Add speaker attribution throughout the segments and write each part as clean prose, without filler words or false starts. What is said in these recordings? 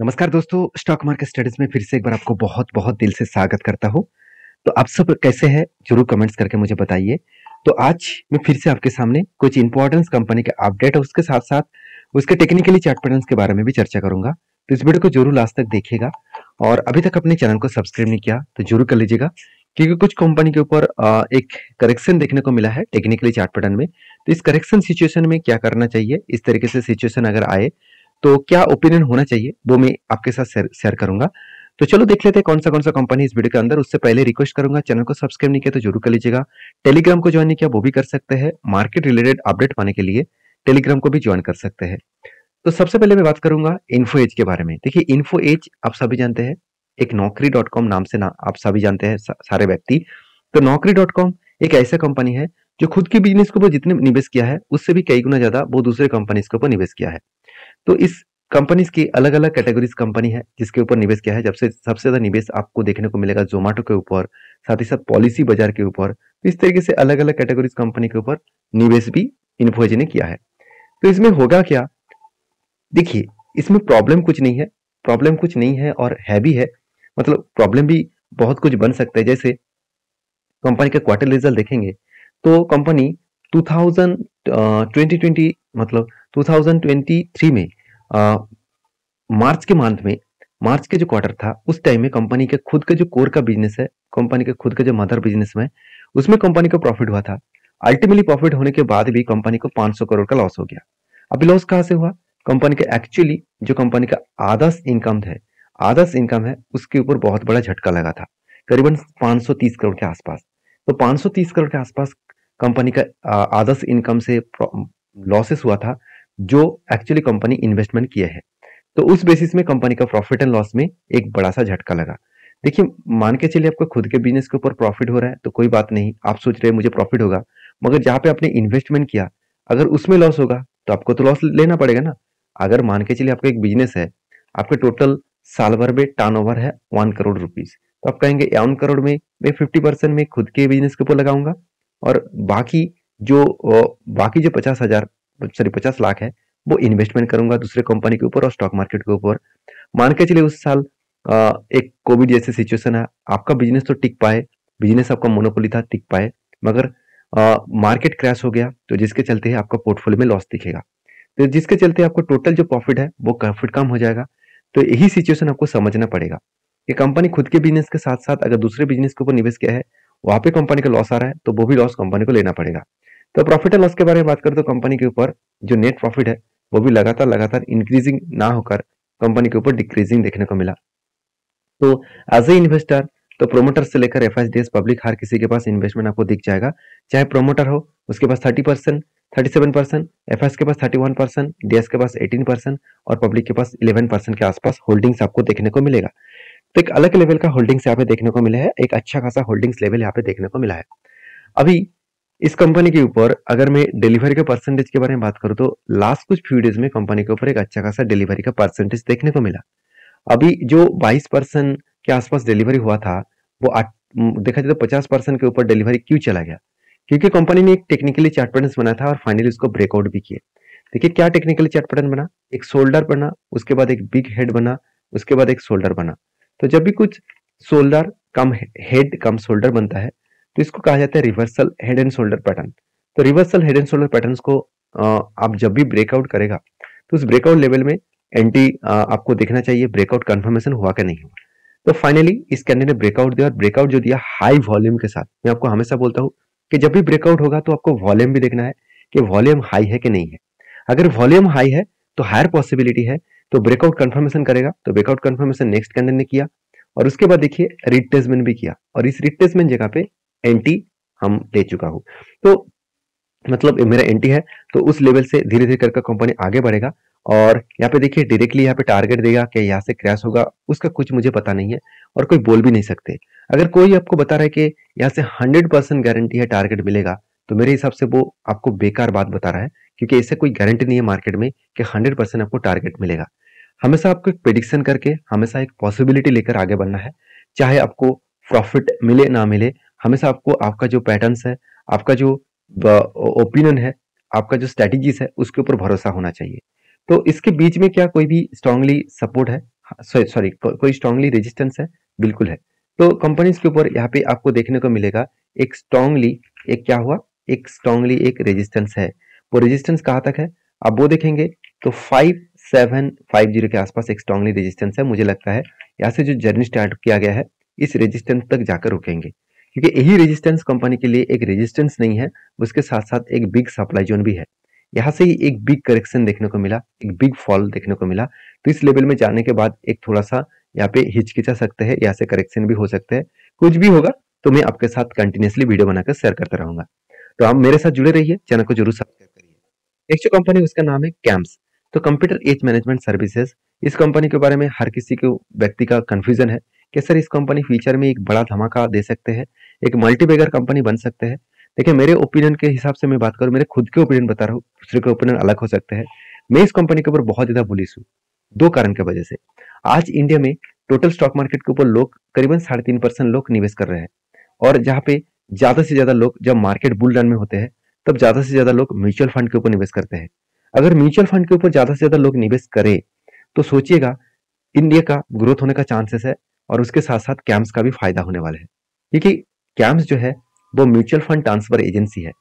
Speaker 1: नमस्कार दोस्तों, stock market studies में फिर से एक बार आपको बहुत बहुत दिल से स्वागत करता हूँ। तो आप सब कैसे हैं जरूर कमेंट्स करके मुझे बताइए। तो आज मैं फिर से आपके सामने कुछ इंपॉर्टेंस कंपनी के अपडेट और उसके साथ साथ उसके टेक्निकली चार्ट पैटर्न्स के बारे में भी चर्चा करूंगा। तो इस वीडियो को जरूर लास्ट तक देखिएगा और अभी तक अपने चैनल को सब्सक्राइब नहीं किया तो जरूर कर लीजिएगा, क्योंकि कुछ कंपनी के ऊपर एक करेक्शन देखने को मिला है टेक्निकली चार्ट पैटर्न में। तो इस करेक्शन सिचुएशन में क्या करना चाहिए, इस तरीके से सिचुएशन अगर आए तो क्या ओपिनियन होना चाहिए, वो मैं आपके साथ शेयर करूंगा। तो चलो देख लेते हैं कौन सा कंपनी इस वीडियो के अंदर। उससे पहले रिक्वेस्ट करूंगा, चैनल को सब्सक्राइब नहीं किया तो जरूर कर लीजिएगा। टेलीग्राम को ज्वाइन नहीं किया वो भी कर सकते हैं। मार्केट रिलेटेड अपडेट पाने के लिए टेलीग्राम को भी ज्वाइन कर सकते हैं। तो सबसे पहले मैं बात करूंगा इन्फो एज के बारे में। देखिए इन्फो एज आप सभी जानते हैं, एक नौकरी.com नाम से आप सभी जानते हैं सारे व्यक्ति। तो नौकरी.com एक ऐसा कंपनी है जो खुद के बिजनेस के ऊपर जितने निवेश किया है उससे भी कई गुना ज्यादा वो दूसरे कंपनीज के ऊपर निवेश किया है। तो इस कंपनीज की अलग अलग कैटेगरीज कंपनी है जिसके ऊपर निवेश किया है। जब से सबसे ज्यादा निवेश आपको देखने को मिलेगा जोमेटो के ऊपर, साथ ही साथ पॉलिसी बाजार के ऊपर। तो इस तरीके से अलग अलग कैटेगरीज कंपनी के ऊपर निवेश भी इन्फोएज ने किया है। तो इसमें होगा क्या, देखिए इसमें प्रॉब्लम कुछ नहीं है और है भी है। मतलब प्रॉब्लम भी बहुत कुछ बन सकता है। जैसे कंपनी का क्वार्टर रिजल्ट देखेंगे तो कंपनी 2020 मतलब 2023 में मार्च के मंथ में, मार्च के जो क्वार्टर था उस टाइम में कंपनी के खुद का जो कोर का बिजनेस है, कंपनी के खुद का जो मदर बिजनेस में, उसमें कंपनी को प्रॉफिट हुआ था। अल्टीमेटली प्रॉफिट होने के बाद भी कंपनी को 500 करोड़ का लॉस हो गया। अभी लॉस कहां से हुआ, कंपनी का एक्चुअली जो कंपनी का आदर्श इनकम है उसके ऊपर बहुत बड़ा झटका लगा था, करीबन 530 करोड़ के आसपास। तो 530 करोड़ के आसपास कंपनी का आदर्श इनकम से लॉसेस हुआ था, जो एक्चुअली कंपनी इन्वेस्टमेंट किए है। तो उस बेसिस में कंपनी का प्रॉफिट एंड लॉस में एक बड़ा सा झटका लगा। देखिए मान के चलिए आपको खुद के बिजनेस के ऊपर प्रॉफिट हो रहा है तो कोई बात नहीं, आप सोच रहे हैं मुझे प्रॉफिट होगा, मगर जहां पे आपने इन्वेस्टमेंट किया अगर उसमें लॉस होगा तो आपको तो लॉस लेना पड़ेगा ना। अगर मान के चलिए आपका एक बिजनेस है, आपके टोटल साल भर में टर्नओवर है 1 करोड़ रुपीज, तो आप कहेंगे 1 करोड़ में मैं 50% में खुद के बिजनेस के ऊपर लगाऊंगा और बाकी जो 50 लाख है वो इन्वेस्टमेंट करूंगा दूसरे कंपनी के ऊपर और स्टॉक मार्केट के ऊपर। मान के चलिए उस साल एक कोविड जैसी सिचुएशन है, आपका बिजनेस तो टिक पाए, बिजनेस आपका मोनोपोली था टिक पाए, मगर मार्केट क्रैश हो गया तो जिसके चलते आपका पोर्टफोलियो में लॉस दिखेगा। तो जिसके चलते आपको टोटल जो प्रॉफिट है वो प्रॉफिट कम हो जाएगा। तो यही सिचुएशन आपको समझना पड़ेगा कि कंपनी खुद के बिजनेस के साथ साथ अगर दूसरे बिजनेस के ऊपर निवेश किया है, वहां पे कंपनी का लॉस आ रहा है तो वो भी लॉस कंपनी को लेना पड़ेगा। तो प्रॉफिट एंड लॉस के बारे में बात करें तो कंपनी के ऊपर जो नेट प्रॉफिट है वो भी लगातार इंक्रीजिंग ना होकर कंपनी के ऊपर डिक्रीजिंग देखने को मिला। तो एज ए इन्वेस्टर, तो प्रोमोटर से लेकर एफआईडीएस पब्लिक हर किसी के पास इन्वेस्टमेंट आपको दिख जाएगा। चाहे प्रोमोटर हो उसके पास 30%, 37%, एफएस के पास 31%, डीएस के पास 18% और पब्लिक के पास 11% के आसपास होल्डिंग्स आपको देखने को मिलेगा। तो एक अलग लेवल का होल्डिंग्स यहाँ पे देखने को मिला है, एक अच्छा खासा होल्डिंग्स लेवल यहाँ पे देखने को मिला है। अभी इस कंपनी के ऊपर अगर मैं डिलीवरी के परसेंटेज के बारे में बात करूं तो लास्ट कुछ फ्यू डेज में कंपनी के ऊपर एक अच्छा खासा डिलीवरी का परसेंटेज देखने को मिला। अभी जो 22% के आसपास डिलीवरी हुआ था वो देखा जाए तो 50% के ऊपर डिलीवरी क्यों चला गया, क्योंकि कंपनी ने एक टेक्निकली चार्ट पैटर्न बनाया था और फाइनली उसको ब्रेकआउट भी किए। देखिए क्या टेक्निकली चार्ट पैटर्न बना, एक शोल्डर बना, उसके बाद एक बिग हेड बना, उसके बाद एक शोल्डर बना। तो जब भी कुछ shoulder cum head cum shoulder बनता है तो इसको कहा जाता है reversal head and shoulder pattern. तो reversal head and shoulder patterns को आप जब भी ब्रेकआउट करेगा तो उस ब्रेकआउट लेवल में एंटी आपको देखना चाहिए ब्रेकआउट कंफर्मेशन हुआ कि नहीं हुआ। तो फाइनली इस कैंडिडेट ने ब्रेकआउट दिया और ब्रेकआउट जो दिया हाई वॉल्यूम के साथ। मैं आपको हमेशा बोलता हूं कि जब भी ब्रेकआउट होगा तो आपको वॉल्यूम भी देखना है कि वॉल्यूम हाई है कि नहीं है। अगर वॉल्यूम हाई है तो हायर पॉसिबिलिटी है तो ब्रेकआउट कंफर्मेशन करेगा। तो ब्रेकआउट कंफर्मेशन नेक्स्ट कैंडिडेट ने किया और उसके बाद देखिए रिट्रेसमेंट भी किया और इस रिट्रेसमेंट जगह पे एंटी हम ले चुका हूं। तो मतलब मेरा एंटी है तो उस लेवल से धीरे धीरे करके कंपनी आगे बढ़ेगा। और यहाँ पे देखिए डायरेक्टली यहाँ पे टारगेट देगा कि यहाँ से क्रैश होगा उसका कुछ मुझे पता नहीं है और कोई बोल भी नहीं सकते। अगर कोई आपको बता रहा है कि यहाँ से 100% गारंटी है टारगेट मिलेगा तो मेरे हिसाब से वो आपको बेकार बात बता रहा है, क्योंकि ऐसे कोई गारंटी नहीं है मार्केट में कि 100% आपको टारगेट मिलेगा। हमेशा आपको एक प्रेडिक्शन करके हमेशा एक पॉसिबिलिटी लेकर आगे बढ़ना है, चाहे आपको प्रॉफिट मिले ना मिले। हमेशा आपको आपका जो पैटर्न्स है, आपका जो ओपिनियन है, आपका जो स्ट्रेटेजीज है उसके ऊपर भरोसा होना चाहिए। तो इसके बीच में क्या कोई भी स्ट्रांगली सपोर्ट है? सॉरी कोई स्ट्रांगली रेजिस्टेंस है, बिल्कुल है। तो कंपनीज के ऊपर यहाँ पे आपको देखने को मिलेगा एक स्ट्रांगली, एक क्या हुआ, एक स्ट्रांगली एक रेजिस्टेंस है। वो रेजिस्टेंस कहाँ तक है आप वो देखेंगे तो 5750 के आसपास एक स्ट्रांगली रेजिस्टेंस है। मुझे लगता है यहाँ से जो जर्नी स्टार्ट किया गया है इस रेजिस्टेंस तक जाकर रुकेंगे, क्योंकि यही रेजिस्टेंस कंपनी के लिए एक रेजिस्टेंस नहीं है, उसके साथ साथ एक बिग सप्लाई जोन भी है। यहाँ से ही एक बिग करेक्शन देखने को मिला, एक बिग फॉल देखने को मिला। तो इस लेवल में जाने के बाद एक थोड़ा सा यहाँ पे हिचकिचा सकते हैं, यहाँ से करेक्शन भी हो सकते हैं। कुछ भी होगा तो मैं आपके साथ कंटिन्यूसली वीडियो बनाकर शेयर करता रहूंगा। तो आप मेरे साथ जुड़े रहिए, चैनल को जरूर सब्सक्राइब करिए। नेक्स्ट जो कंपनी उसका नाम है कैम्स। तो कंप्यूटर एज मैनेजमेंट सर्विसेज, इस कंपनी के बारे में हर किसी को व्यक्ति का कंफ्यूजन है कि सर इस कंपनी फ्यूचर में एक बड़ा धमाका दे सकते हैं, एक मल्टीबैगर कंपनी बन सकते हैं। देखिए मेरे ओपिनियन के हिसाब से मैं बात करूं, मेरे खुद के ओपिनियन बता रहा हूँ, दूसरे के ओपिनियन अलग हो सकते हैं। मैं इस कंपनी के ऊपर बहुत ज्यादा बुलिश हूँ, दो कारण की वजह से। आज इंडिया में टोटल स्टॉक मार्केट के ऊपर लोग करीबन 3.5% लोग निवेश कर रहे हैं, और जहाँ पे ज्यादा से ज्यादा लोग जब मार्केट बुल रन में होते हैं तब ज्यादा से ज्यादा लोग म्यूचुअल फंड के ऊपर निवेश करते हैं। अगर म्यूचुअल फंड के ऊपर ज्यादा से ज्यादा लोग निवेश करें तो सोचिएगा इंडिया का ग्रोथ होने का चांसेस है, और उसके साथ साथ कैम्स का भी फायदा होने वाला है, क्योंकि कैम्स जो है वो म्यूचुअल फंड ट्रांसफर एजेंसी है।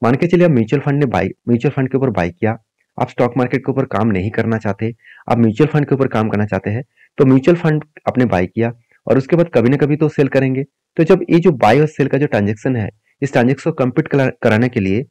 Speaker 1: मान के चलिए आप म्यूचुअल फंड के ऊपर बाई किया, आप स्टॉक मार्केट के ऊपर काम नहीं करना चाहते, आप म्यूचुअल फंड के ऊपर काम करना चाहते हैं, तो म्यूचुअल फंड आपने बाई किया और उसके बाद कभी ना कभी तो सेल करेंगे। तो जब ये जो बाय और सेल का जो ट्रांजेक्शन है, इस ट्रांजेक्शन को कंप्लीट कराने के लिए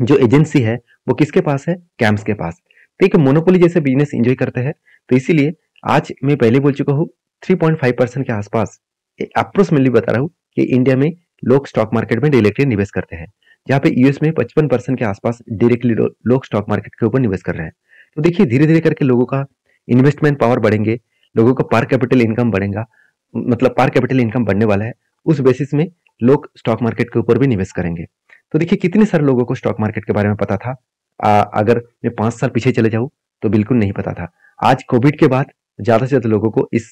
Speaker 1: जो एजेंसी है वो किसके पास है, कैम्स के पास। ठीक है, मोनोपोली जैसे बिजनेस एंजॉय करते हैं। तो इसीलिए आज मैं पहले बोल चुका हूँ 3.5% के आसपास अप्रोक्सीमेटली बता रहा हूँ कि इंडिया में लोग स्टॉक मार्केट में डायरेक्टली निवेश करते हैं, जहाँ पे यूएस में 55% के आसपास डायरेक्टली लोग स्टॉक मार्केट के ऊपर निवेश कर रहे हैं। तो देखिए धीरे धीरे करके लोगों का इन्वेस्टमेंट पावर बढ़ेंगे, लोगों का पर कैपिटल इनकम बढ़ेगा, मतलब पर कैपिटल इनकम बढ़ने वाला है। उस बेसिस में लोग स्टॉक मार्केट के ऊपर भी निवेश करेंगे। तो देखिए कितने सारे लोगों को स्टॉक मार्केट के बारे में पता था, अगर मैं 5 साल पीछे चले जाऊं तो बिल्कुल नहीं पता था। आज कोविड के बाद ज्यादा से ज्यादा लोगों को इस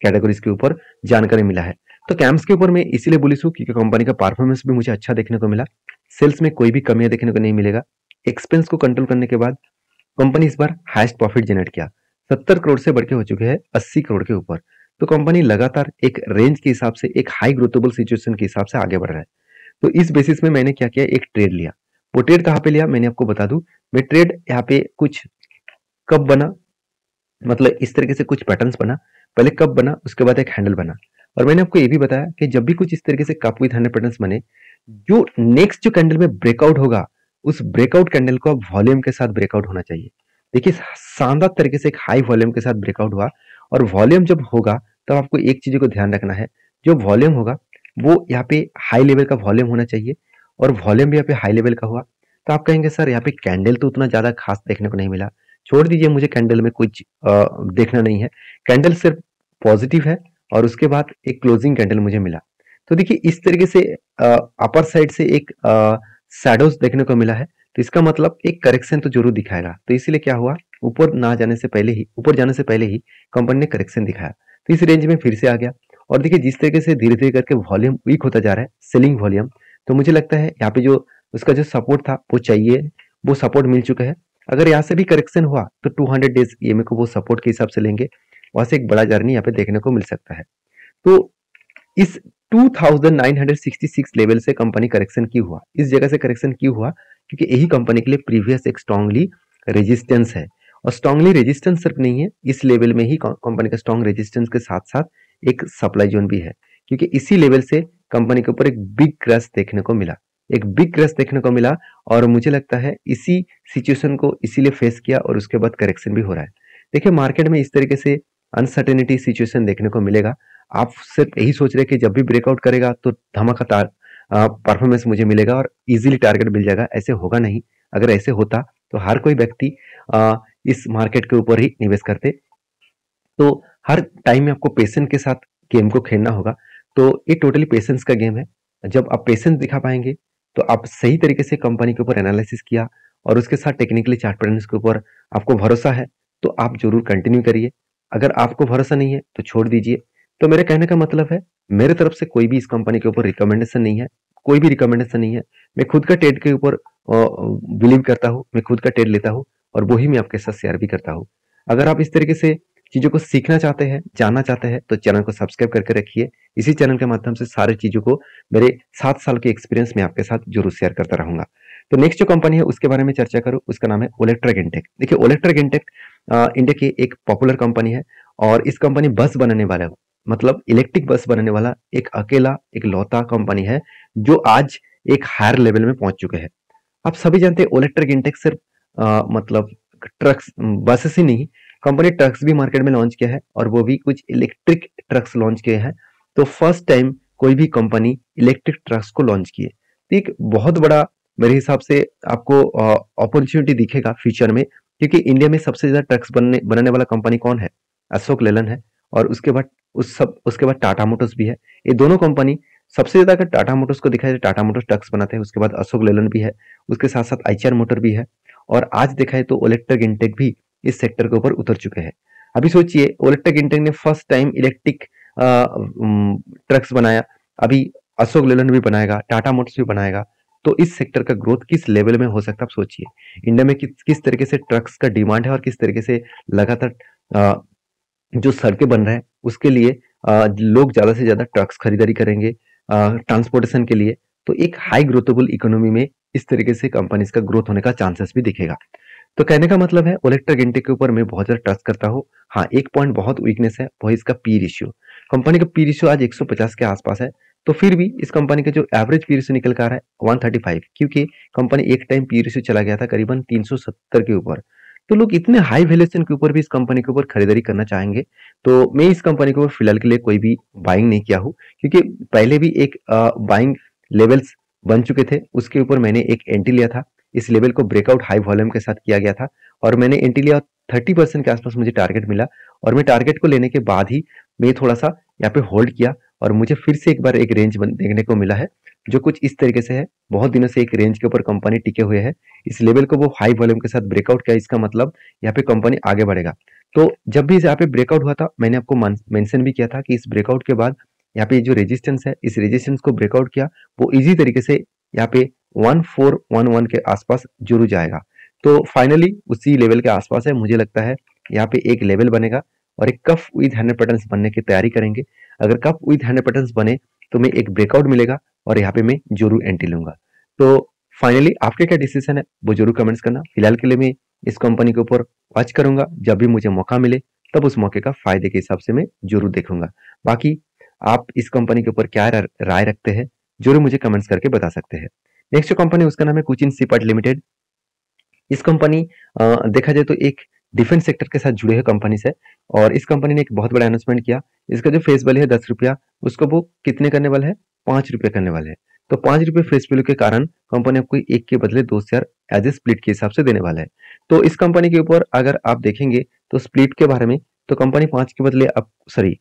Speaker 1: कैटेगरीज के ऊपर जानकारी मिला है। तो कैम्स के ऊपर मैं इसीलिए बुलिश हूँ क्योंकि कंपनी का परफॉर्मेंस भी मुझे अच्छा देखने को मिला, सेल्स में कोई भी कमियां देखने को नहीं मिलेगा। एक्सपेंस को कंट्रोल करने के बाद कंपनी इस बार हाईएस्ट प्रॉफिट जनरेट किया, 70 करोड़ से बढ़ के हो चुके हैं 80 करोड़ के ऊपर। तो कंपनी लगातार एक रेंज के हिसाब से, एक हाई ग्रोथेबल सिचुएशन के हिसाब से आगे बढ़ रहा है। तो इस बेसिस में मैंने क्या किया, एक ट्रेड लिया। वो ट्रेड कहाँ पे लिया मैंने आपको बता दूं। मैं ट्रेड यहाँ पे कुछ कब बना, मतलब इस तरीके से कुछ पैटर्न्स बना, पहले कप बना उसके बाद एक हैंडल बना। और मैंने आपको ये भी बताया कि जब भी कुछ इस तरीके से कप विद हैंडल पैटर्न्स बने, जो नेक्स्ट जो कैंडल में ब्रेकआउट होगा उस ब्रेकआउट कैंडल को अब वॉल्यूम के साथ ब्रेकआउट होना चाहिए। देखिए शानदार तरीके से एक हाई वॉल्यूम के साथ ब्रेकआउट हुआ, और वॉल्यूम जब होगा तब आपको एक चीज को ध्यान रखना है, जो वॉल्यूम होगा वो यहाँ पे हाई लेवल का वॉल्यूम होना चाहिए, और वॉल्यूम भी यहाँ पे हाई लेवल का हुआ। तो आप कहेंगे सर यहाँ पे कैंडल तो उतना ज्यादा खास देखने को नहीं मिला। छोड़ दीजिए, मुझे कैंडल में कुछ देखना नहीं है, कैंडल सिर्फ पॉजिटिव है और उसके बाद एक क्लोजिंग कैंडल मुझे मिला। तो देखिए इस तरीके से अपर साइड से एक शैडोज देखने को मिला है, तो इसका मतलब एक करेक्शन तो जरूर दिखाएगा। तो इसीलिए क्या हुआ, ऊपर जाने से पहले ही कंपनी ने करेक्शन दिखाया, तो इस रेंज में फिर से आ गया। और देखिए जिस तरीके से धीरे धीरे करके वॉल्यूम वीक होता जा रहा है, सेलिंग वॉल्यूम, तो मुझे लगता है यहाँ पे जो उसका जो सपोर्ट था वो चाहिए, वो सपोर्ट मिल चुका है। अगर यहाँ से भी करेक्शन हुआ तो 200 डेज ईएमए को वो सपोर्ट के हिसाब से लेंगे, वहां से एक बड़ा जर्नी यहाँ पे देखने को मिल सकता है। तो इस 2966 लेवल से कंपनी करेक्शन क्यों हुआ, इस जगह से करेक्शन क्यों हुआ, क्योंकि यही कंपनी के लिए प्रीवियस एक स्ट्रांगली रेजिस्टेंस है। और स्ट्रांगली रेजिस्टेंस सिर्फ नहीं है, इस लेवल में ही कंपनी का स्ट्रांग रेजिस्टेंस के साथ साथ एक सप्लाई जोन भी है, क्योंकि इसी लेवल से कंपनी के ऊपर एक बिग क्रैश देखने को मिला, एक बिग क्रैश देखने को मिला। और मुझे लगता है इसी सिचुएशन को इसीलिए फेस किया और उसके बाद करेक्शन भी हो रहा है। देखिए मार्केट में इस तरीके से अनसर्टेनिटी सिचुएशन देखने को मिलेगा। आप सिर्फ यही सोच रहे कि जब भी ब्रेकआउट करेगा तो धमाकेदार परफॉर्मेंस मुझे मिलेगा और इजीली टारगेट मिल जाएगा, ऐसे होगा नहीं। अगर ऐसे होता तो हर कोई व्यक्ति इस मार्केट के ऊपर ही निवेश करते। तो हर टाइम में आपको पेशेंस के साथ गेम को खेलना होगा। तो ये टोटली पेशेंस का गेम है। जब आप पेशेंस दिखा पाएंगे तो आप सही तरीके से कंपनी के ऊपर एनालिसिस किया और उसके साथ टेक्निकली चार्ट पैटर्न्स के ऊपर आपको भरोसा है तो आप जरूर कंटिन्यू करिए। अगर आपको भरोसा नहीं है तो छोड़ दीजिए। तो मेरे कहने का मतलब है, मेरे तरफ से कोई भी इस कंपनी के ऊपर रिकमेंडेशन नहीं है, कोई भी रिकमेंडेशन नहीं है। मैं खुद का ट्रेड के ऊपर बिलीव करता हूँ, मैं खुद का ट्रेड लेता हूँ और वही मैं आपके साथ शेयर भी करता हूँ। अगर आप इस तरीके से चीज़ों को सीखना चाहते हैं, जानना चाहते हैं तो चैनल को सब्सक्राइब करके रखिए। इसी चैनल के माध्यम से सारी चीज़ों को मेरे 7 साल के एक्सपीरियंस में आपके साथ ज़रूर शेयर करता रहूँगा। तो नेक्स्ट जो कंपनी है उसके बारे में चर्चा करूँ, उसका नाम है ओलेक्ट्रा गेनटेक। देखिए ओलेक्ट्रा गेनटेक इंडिया की एक पॉपुलर कंपनी है और इस कंपनी बस बनाने वाला है, मतलब इलेक्ट्रिक बस बनाने वाला एक अकेला इकलौता कंपनी है जो आज एक हायर लेवल में पहुंच चुके हैं। आप सभी जानते हैं ओलेक्ट्रा गेनटेक सिर्फ मतलब ट्रक्स बसेस ही नहीं, कंपनी ट्रक्स भी मार्केट में लॉन्च किया है और वो भी कुछ इलेक्ट्रिक ट्रक्स लॉन्च किए हैं। तो फर्स्ट टाइम कोई भी कंपनी इलेक्ट्रिक ट्रक्स को लॉन्च किए, तो एक बहुत बड़ा मेरे हिसाब से आपको अपॉर्चुनिटी दिखेगा फ्यूचर में, क्योंकि इंडिया में सबसे ज्यादा ट्रक्स बनाने वाला कंपनी कौन है? अशोक लेलैंड है। और उसके बाद टाटा मोटर्स भी है। ये दोनों कंपनी सबसे ज्यादा अगर टाटा मोटर्स को देखा जाए, टाटा मोटर्स ट्रक्स बनाते हैं, उसके बाद अशोक लेलैंड भी है, उसके साथ साथ आईचआर मोटर भी है और आज देखा है तो ओलेक्ट्रा गेनटेक भी इस सेक्टर के ऊपर उतर चुके हैं। अभी सोचिए ओलेक्ट्रा गेनटेक ने फर्स्ट टाइम इलेक्ट्रिक ट्रक्स बनाया, अभी अशोक लेलैंड भी बनाएगा, टाटा मोटर्स भी बनाएगा। तो इस सेक्टर का ग्रोथ किस लेवल में हो सकता है आप सोचिए। इंडिया में किस तरीके से ट्रक्स का डिमांड है और किस तरीके से लगातार जो सड़कें बन रहे हैं उसके लिए लोग ज्यादा से ज्यादा ट्रक्स खरीदारी करेंगे ट्रांसपोर्टेशन के लिए। तो एक हाई ग्रोथेबल इकोनॉमी में इस तरीके से कंपनीज का ग्रोथ होने का चांसेस भी दिखेगा। तो कहने का मतलब है ओलेक्ट्रा गेनटेक के ऊपर मैं बहुत ज्यादा ट्रस्ट करता हूँ। हाँ, एक पॉइंट बहुत वीकनेस है, वो है इसका पी रेशियो। कंपनी का पी रेशियो आज 150 के आसपास है, तो फिर भी इस कंपनी का जो एवरेज पी रेशियो निकल कर आ रहा है 135, क्योंकि कंपनी एक टाइम पी रेशियो चला गया था करीबन 370 के ऊपर। तो लोग इतने हाई वैल्यूएशन के ऊपर भी इस कंपनी के ऊपर खरीदारी करना चाहेंगे। तो मैं इस कंपनी के ऊपर फिलहाल के लिए कोई भी बाइंग नहीं किया हूँ, क्योंकि पहले भी एक बाइंग लेवल्स बन चुके थे, उसके ऊपर मैंने एक एंट्री लिया था। इस लेवल को ब्रेकआउट हाई वॉल्यूम के साथ किया गया था और मैंने एंट्री लिया, 30% के आसपास मुझे टारगेट मिला और मैं टारगेट को लेने के बाद ही मैं थोड़ा सा यहाँ पे होल्ड किया और मुझे फिर से एक बार एक रेंज देखने को मिला है जो कुछ इस तरीके से है। बहुत दिनों से एक रेंज के ऊपर कंपनी टिके हुए है, इस लेवल को वो हाई वॉल्यूम के साथ ब्रेकआउट किया, इसका मतलब यहाँ पे कंपनी आगे बढ़ेगा। तो जब भी यहाँ पे ब्रेकआउट हुआ था मैंने आपको मेंशन भी किया था कि इस ब्रेकआउट के बाद यहाँ पे जो रेजिस्टेंस है, इस रेजिस्टेंस को ब्रेकआउट किया वो इजी तरीके से यहाँ पे 1411 के आसपास जरूर जाएगा। तो फाइनली उसी लेवल के आसपास है, मुझे लगता है यहाँ पे एक लेवल बनेगा और एक कफ विद 100 पैटर्न्स बनने की तैयारी करेंगे। अगर कफ विद 100 पैटर्न्स बने तो मैं एक ब्रेकआउट मिलेगा और यहाँ पे मैं जरूर एंट्री लूंगा। तो फाइनली आपके क्या डिसीजन है वो जरूर कमेंट्स करना। फिलहाल के लिए मैं इस कंपनी के ऊपर वॉच करूंगा, जब भी मुझे मौका मिले तब उस मौके का फायदे के हिसाब से मैं जरूर देखूंगा। बाकी आप इस कंपनी के ऊपर क्या राय रखते हैं जरूर मुझे कमेंट्स करके बता सकते हैं। नेक्स्ट जो कंपनी उसका नाम है कोचिन शिपयार्ड लिमिटेड। इस कंपनी देखा जाए तो एक डिफेंस सेक्टर के साथ जुड़े हुए कंपनी है और इस कंपनी ने एक बहुत बड़ा अनाउंसमेंट किया। इसका जो फेस वैल्यू है 10 रुपया, उसको वो कितने करने वाले हैं? 5 रुपये करने वाले हैं। तो 5 रुपये फेस वैल्यू के कारण कंपनी आपको एक के बदले 2 शेयर एज ए स्प्लिट के हिसाब से देने वाला है। तो इस कंपनी के ऊपर अगर आप देखेंगे तो स्प्लिट के बारे में, तो कंपनी 5 के बदले आप सॉरी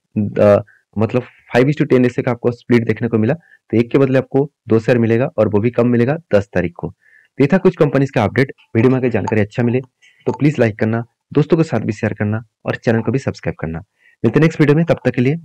Speaker 1: मतलब 5:10 ऐसे का आपको स्प्लिट देखने को मिला, तो एक के बदले आपको 2 शेयर मिलेगा और वो भी कब मिलेगा? 10 तारीख को। तो ये था कुछ कंपनीज का अपडेट। वीडियो में अगर जानकारी अच्छा मिले तो प्लीज लाइक करना, दोस्तों के साथ भी शेयर करना और चैनल को भी सब्सक्राइब करना। मिलते हैं नेक्स्ट वीडियो में, तब तक के लिए